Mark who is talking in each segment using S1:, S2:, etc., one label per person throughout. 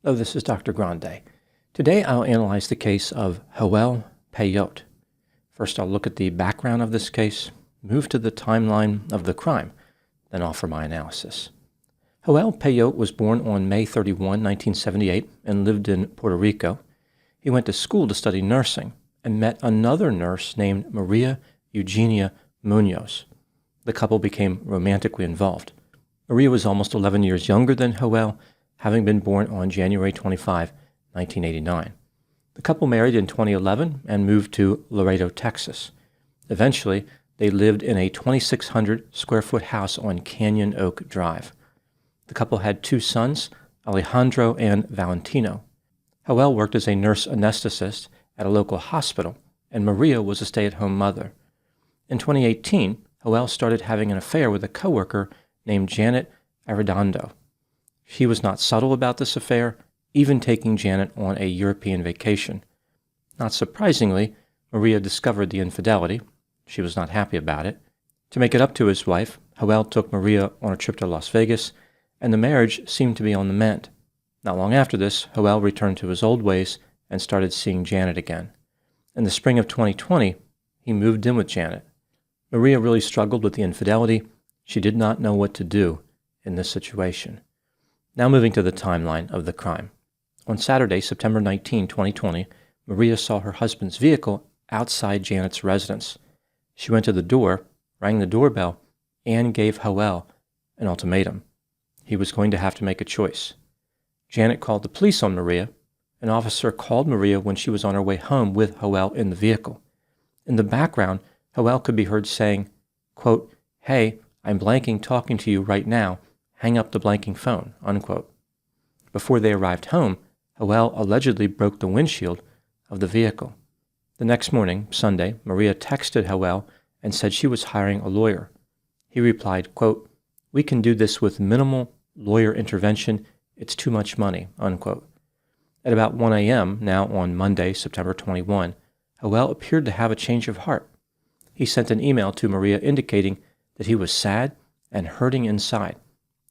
S1: Hello, this is Dr. Grande. Today I'll analyze the case of Joel Pellot. First I'll look at the background of this case, move to the timeline of the crime, then offer my analysis. Joel Pellot was born on May 31, 1978, and lived in Puerto Rico. He went to school to study nursing and met another nurse named Maria Eugenia Munoz. The couple became romantically involved. Maria was almost 11 years younger than Joel, having been born on January 25, 1989. The couple married in 2011 and moved to Laredo, Texas. Eventually, they lived in a 2,600 square foot house on Canyon Oak Drive. The couple had two sons, Alejandro and Valentino. Joel worked as a nurse anesthetist at a local hospital, and Maria was a stay-at-home mother. In 2018, Joel started having an affair with a coworker named Janet Arredondo. He was not subtle about this affair, even taking Janet on a European vacation. Not surprisingly, Maria discovered the infidelity. She was not happy about it. To make it up to his wife, Joel took Maria on a trip to Las Vegas, and the marriage seemed to be on the mend. Not long after this, Joel returned to his old ways and started seeing Janet again. In the spring of 2020, he moved in with Janet. Maria really struggled with the infidelity. She did not know what to do in this situation. Now moving to the timeline of the crime. On Saturday, September 19, 2020, Maria saw her husband's vehicle outside Janet's residence. She went to the door, rang the doorbell, and gave Joel an ultimatum. He was going to have to make a choice. Janet called the police on Maria. An officer called Maria when she was on her way home with Joel in the vehicle. In the background, Joel could be heard saying, quote, "Hey, I'm blanking talking to you right now. Hang up the blanking phone," unquote. Before they arrived home, Joel allegedly broke the windshield of the vehicle. The next morning, Sunday, Maria texted Joel and said she was hiring a lawyer. He replied, quote, "We can do this with minimal lawyer intervention. It's too much money," unquote. At about 1 a.m., now on Monday, September 21, Joel appeared to have a change of heart. He sent an email to Maria indicating that he was sad and hurting inside.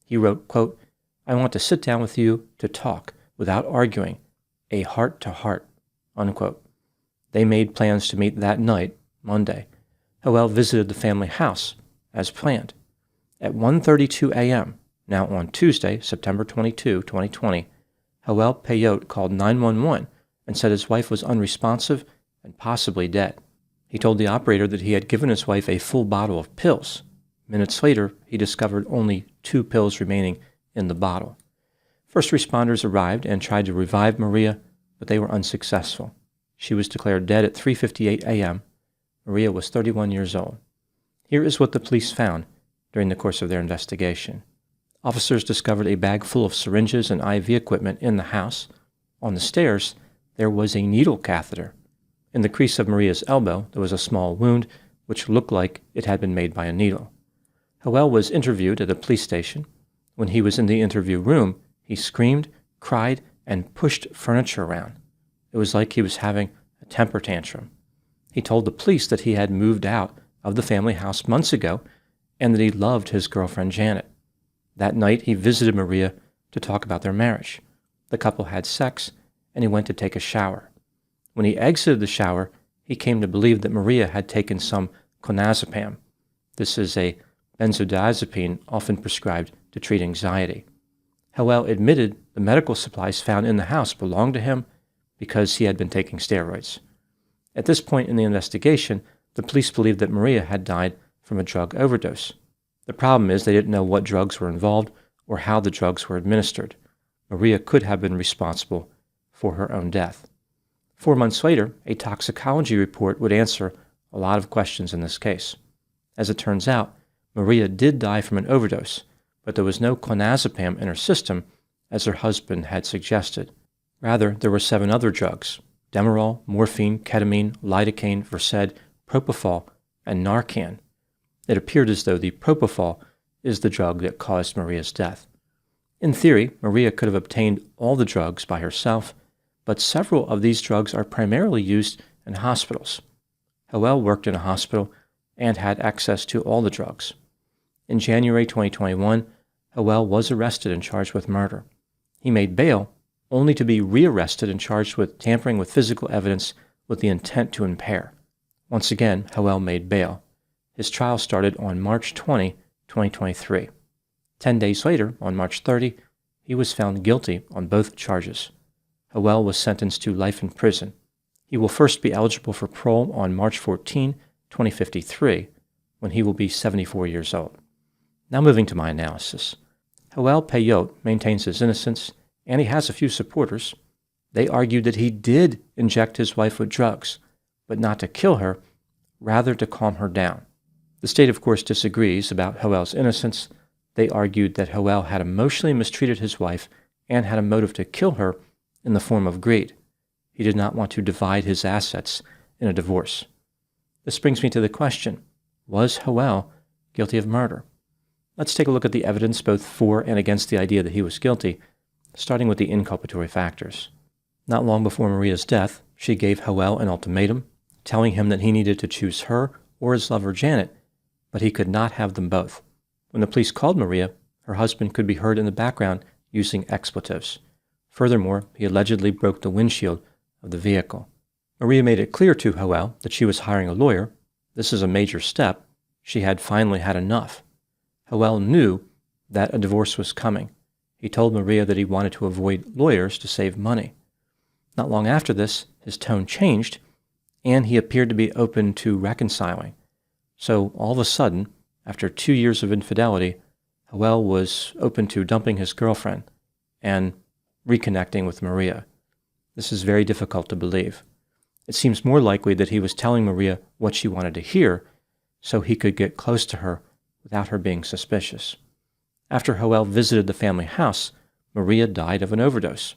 S1: He wrote, quote, "I want to sit down with you to talk without arguing, a heart-to-heart," unquote. They made plans to meet that night, Monday. Joel visited the family house, as planned. At 1:32 a.m., now on Tuesday, September 22, 2020, Joel Pellot called 911 and said his wife was unresponsive and possibly dead. He told the operator that he had given his wife a full bottle of pills. Minutes later, he discovered only 2 pills remaining in the bottle. First responders arrived and tried to revive Maria, but they were unsuccessful. She was declared dead at 3:58 a.m. Maria was 31 years old. Here is what the police found during the course of their investigation. Officers discovered a bag full of syringes and IV equipment in the house. On the stairs, there was a needle catheter. In the crease of Maria's elbow, there was a small wound, which looked like it had been made by a needle. Joel was interviewed at a police station. When he was in the interview room, he screamed, cried, and pushed furniture around. It was like he was having a temper tantrum. He told the police that he had moved out of the family house months ago and that he loved his girlfriend Janet. That night, he visited Maria to talk about their marriage. The couple had sex, and he went to take a shower. When he exited the shower, he came to believe that Maria had taken some clonazepam. This is a benzodiazepine often prescribed to treat anxiety. Joel admitted the medical supplies found in the house belonged to him because he had been taking steroids. At this point in the investigation, the police believed that Maria had died from a drug overdose. The problem is they didn't know what drugs were involved or how the drugs were administered. Maria could have been responsible for her own death. 4 months later, a toxicology report would answer a lot of questions in this case. As it turns out, Maria did die from an overdose, but there was no clonazepam in her system, as her husband had suggested. Rather, there were 7 other drugs: Demerol, morphine, ketamine, lidocaine, Versed, propofol, and Narcan. It appeared as though the propofol is the drug that caused Maria's death. In theory, Maria could have obtained all the drugs by herself, but several of these drugs are primarily used in hospitals. Joel worked in a hospital and had access to all the drugs. In January 2021, Joel was arrested and charged with murder. He made bail, only to be rearrested and charged with tampering with physical evidence with the intent to impair. Once again, Joel made bail. His trial started on March 20, 2023. 10 days later, on March 30, he was found guilty on both charges. Joel was sentenced to life in prison. He will first be eligible for parole on March 14, 2053, when he will be 74 years old. Now moving to my analysis. Joel Pellot maintains his innocence, and he has a few supporters. They argued that he did inject his wife with drugs, but not to kill her, rather to calm her down. The state, of course, disagrees about Joel's innocence. They argued that Joel had emotionally mistreated his wife and had a motive to kill her in the form of greed. He did not want to divide his assets in a divorce. This brings me to the question, was Joel guilty of murder? Let's take a look at the evidence both for and against the idea that he was guilty, starting with the inculpatory factors. Not long before Maria's death, she gave Joel an ultimatum, telling him that he needed to choose her or his lover Janet, but he could not have them both. When the police called Maria, her husband could be heard in the background using expletives. Furthermore, he allegedly broke the windshield of the vehicle. Maria made it clear to Joel that she was hiring a lawyer. This is a major step. She had finally had enough. Joel knew that a divorce was coming. He told Maria that he wanted to avoid lawyers to save money. Not long after this, his tone changed, and he appeared to be open to reconciling. So all of a sudden, after 2 years of infidelity, Joel was open to dumping his girlfriend and reconnecting with Maria. This is very difficult to believe. It seems more likely that he was telling Maria what she wanted to hear so he could get close to her without her being suspicious. After Joel visited the family house, Maria died of an overdose.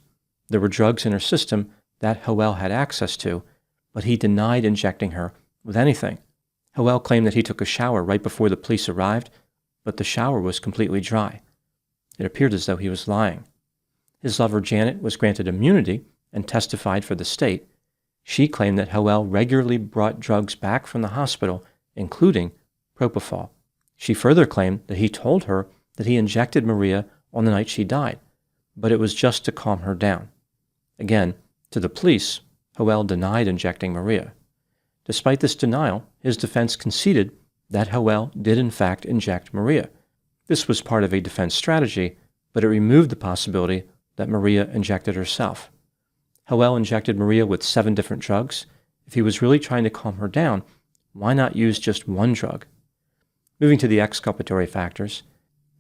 S1: There were drugs in her system that Joel had access to, but he denied injecting her with anything. Joel claimed that he took a shower right before the police arrived, but the shower was completely dry. It appeared as though he was lying. His lover Janet was granted immunity and testified for the state. She claimed that Joel regularly brought drugs back from the hospital, including propofol. She further claimed that he told her that he injected Maria on the night she died, but it was just to calm her down. Again, to the police, Joel denied injecting Maria. Despite this denial, his defense conceded that Joel did in fact inject Maria. This was part of a defense strategy, but it removed the possibility that Maria injected herself. Joel injected Maria with 7 different drugs. If he was really trying to calm her down, why not use just one drug? Moving to the exculpatory factors,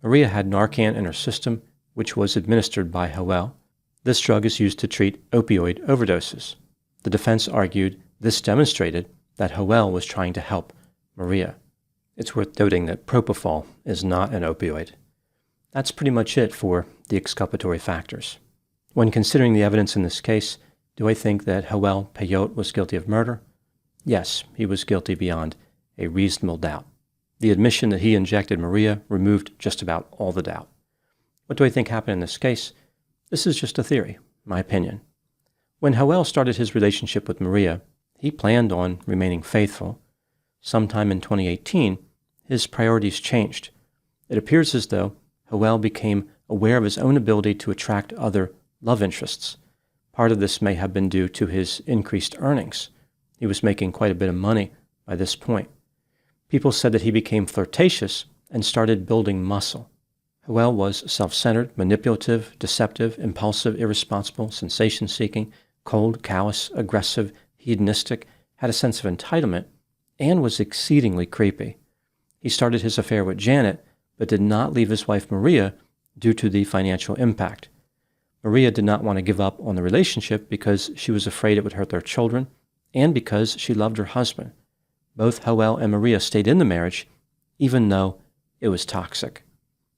S1: Maria had Narcan in her system, which was administered by Joel. This drug is used to treat opioid overdoses. The defense argued this demonstrated that Joel was trying to help Maria. It's worth noting that propofol is not an opioid. That's pretty much it for the exculpatory factors. When considering the evidence in this case, do I think that Joel Pellot was guilty of murder? Yes, he was guilty beyond a reasonable doubt. The admission that he injected Maria removed just about all the doubt. What do I think happened in this case? This is just a theory, my opinion. When Joel started his relationship with Maria, he planned on remaining faithful. Sometime in 2018, his priorities changed. It appears as though Joel became aware of his own ability to attract other love interests. Part of this may have been due to his increased earnings. He was making quite a bit of money by this point. People said that he became flirtatious and started building muscle. Joel was self-centered, manipulative, deceptive, impulsive, irresponsible, sensation-seeking, cold, callous, aggressive, hedonistic, had a sense of entitlement, and was exceedingly creepy. He started his affair with Janet, but did not leave his wife Maria due to the financial impact. Maria did not want to give up on the relationship because she was afraid it would hurt their children, and because she loved her husband. Both Joel and Maria stayed in the marriage, even though it was toxic.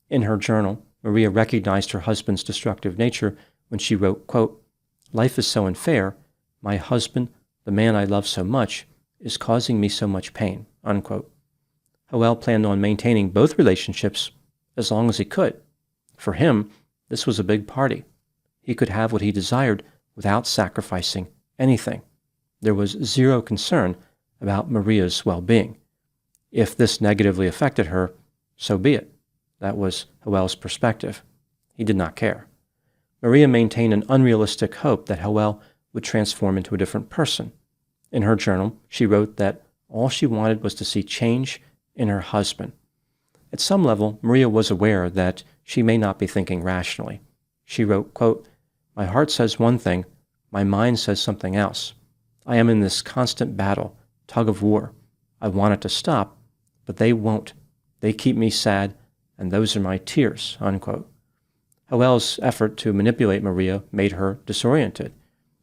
S1: In her journal, Maria recognized her husband's destructive nature when she wrote, quote, "Life is so unfair. My husband, the man I love so much, is causing me so much pain," unquote. Joel planned on maintaining both relationships as long as he could. For him, this was a big party. He could have what he desired without sacrificing anything. There was zero concern about Maria's well-being. If this negatively affected her, so be it. That was Joel's perspective. He did not care. Maria maintained an unrealistic hope that Joel would transform into a different person. In her journal, she wrote that all she wanted was to see change in her husband. At some level, Maria was aware that she may not be thinking rationally. She wrote, quote, "My heart says one thing, my mind says something else. I am in this constant battle, tug of war. I want it to stop, but they won't. They keep me sad, and those are my tears," unquote. Joel's effort to manipulate Maria made her disoriented.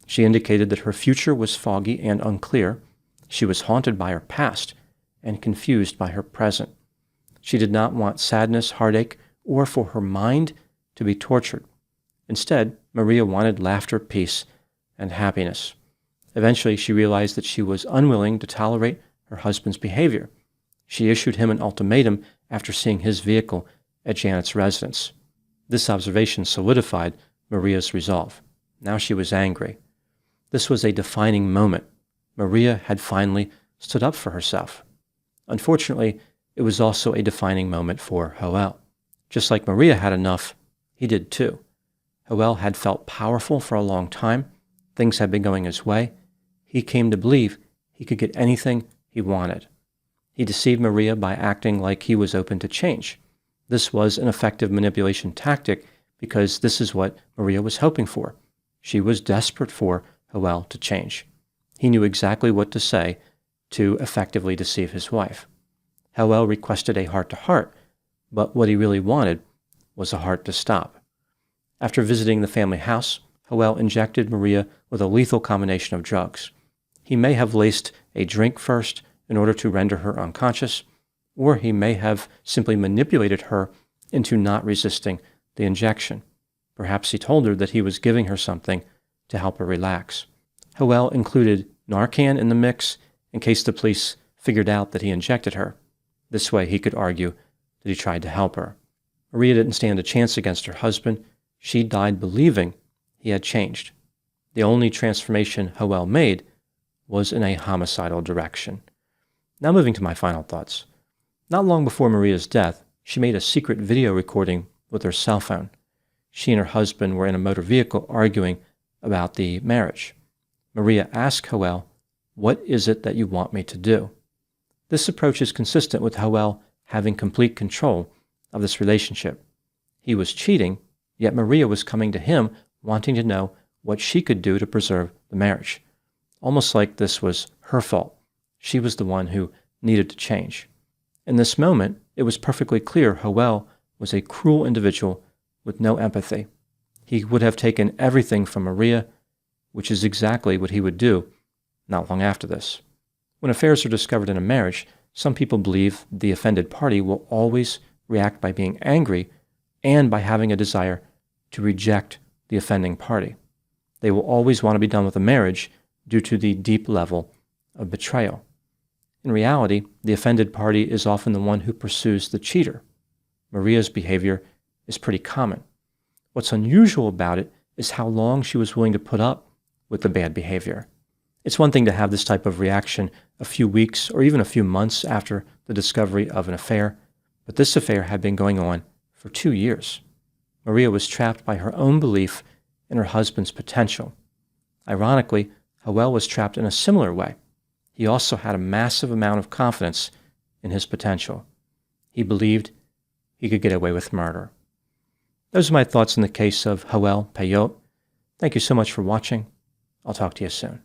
S1: She indicated that her future was foggy and unclear. She was haunted by her past and confused by her present. She did not want sadness, heartache, or for her mind to be tortured. Instead, Maria wanted laughter, peace, and happiness. Eventually, she realized that she was unwilling to tolerate her husband's behavior. She issued him an ultimatum after seeing his vehicle at Janet's residence. This observation solidified Maria's resolve. Now she was angry. This was a defining moment. Maria had finally stood up for herself. Unfortunately, it was also a defining moment for Joel. Just like Maria had enough, he did too. Joel had felt powerful for a long time. Things had been going his way. He came to believe he could get anything he wanted. He deceived Maria by acting like he was open to change. This was an effective manipulation tactic because this is what Maria was hoping for. She was desperate for Joel to change. He knew exactly what to say to effectively deceive his wife. Joel requested a heart-to-heart, but what he really wanted was a heart to stop. After visiting the family house, Joel injected Maria with a lethal combination of drugs. He may have laced a drink first in order to render her unconscious, or he may have simply manipulated her into not resisting the injection. Perhaps he told her that he was giving her something to help her relax. Joel included Narcan in the mix in case the police figured out that he injected her. This way he could argue that he tried to help her. Maria didn't stand a chance against her husband. She died believing he had changed. The only transformation Joel made was in a homicidal direction. Now moving to my final thoughts. Not long before Maria's death, she made a secret video recording with her cell phone. She and her husband were in a motor vehicle arguing about the marriage. Maria asked Joel, "What is it that you want me to do?" This approach is consistent with Joel having complete control of this relationship. He was cheating, yet Maria was coming to him wanting to know what she could do to preserve the marriage. Almost like this was her fault. She was the one who needed to change. In this moment, it was perfectly clear Joel was a cruel individual with no empathy. He would have taken everything from Maria, which is exactly what he would do not long after this. When affairs are discovered in a marriage, some people believe the offended party will always react by being angry and by having a desire to reject the offending party. They will always want to be done with a marriage due to the deep level of betrayal. In reality, the offended party is often the one who pursues the cheater. Maria's behavior is pretty common. What's unusual about it is how long she was willing to put up with the bad behavior. It's one thing to have this type of reaction a few weeks or even a few months after the discovery of an affair, but this affair had been going on for 2 years. Maria was trapped by her own belief in her husband's potential. Ironically, Joel was trapped in a similar way. He also had a massive amount of confidence in his potential. He believed he could get away with murder. Those are my thoughts in the case of Joel Pellot. Thank you so much for watching. I'll talk to you soon.